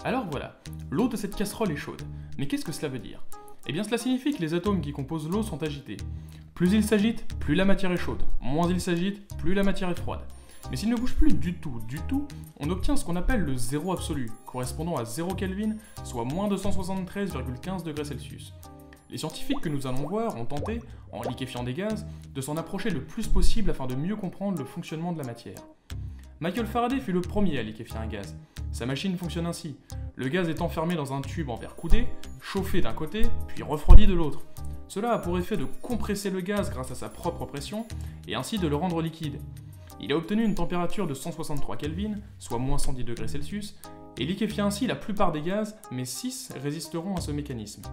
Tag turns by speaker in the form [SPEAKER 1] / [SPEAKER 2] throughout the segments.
[SPEAKER 1] Alors voilà, l'eau de cette casserole est chaude. Mais qu'est-ce que cela veut dire? Eh bien cela signifie que les atomes qui composent l'eau sont agités. Plus ils s'agitent, plus la matière est chaude. Moins ils s'agitent, plus la matière est froide. Mais s'ils ne bougent plus du tout, on obtient ce qu'on appelle le zéro absolu, correspondant à 0 Kelvin, soit moins 273,15 degrés Celsius. Les scientifiques que nous allons voir ont tenté, en liquéfiant des gaz, de s'en approcher le plus possible afin de mieux comprendre le fonctionnement de la matière. Michael Faraday fut le premier à liquéfier un gaz. Sa machine fonctionne ainsi. Le gaz est enfermé dans un tube en verre coudé, chauffé d'un côté, puis refroidi de l'autre. Cela a pour effet de compresser le gaz grâce à sa propre pression, et ainsi de le rendre liquide. Il a obtenu une température de 163 Kelvin, soit moins 110 degrés Celsius, et liquéfié ainsi la plupart des gaz, mais 6 résisteront à ce mécanisme.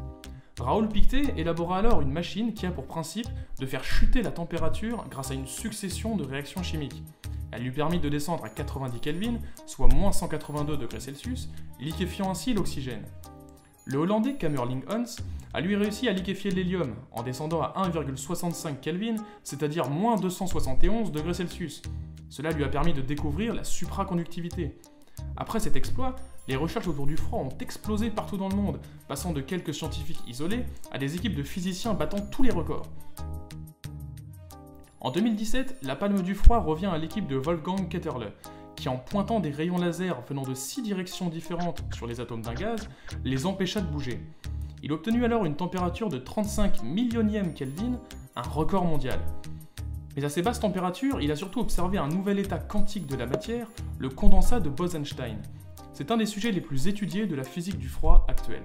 [SPEAKER 1] Raoul Pictet élabora alors une machine qui a pour principe de faire chuter la température grâce à une succession de réactions chimiques. Elle lui permit de descendre à 90 Kelvin, soit moins 182 degrés Celsius, liquéfiant ainsi l'oxygène. Le Hollandais Kamerlingh Onnes a lui réussi à liquéfier l'hélium en descendant à 1,65 Kelvin, c'est-à-dire moins 271 degrés Celsius. Cela lui a permis de découvrir la supraconductivité. Après cet exploit, les recherches autour du froid ont explosé partout dans le monde, passant de quelques scientifiques isolés à des équipes de physiciens battant tous les records. En 2017, la palme du froid revient à l'équipe de Wolfgang Ketterle, qui en pointant des rayons laser venant de 6 directions différentes sur les atomes d'un gaz, les empêcha de bouger. Il obtenu alors une température de 35 millionièmes Kelvin, un record mondial. Mais à ces basses températures, il a surtout observé un nouvel état quantique de la matière, le condensat de Bose-Einstein. C'est un des sujets les plus étudiés de la physique du froid actuelle.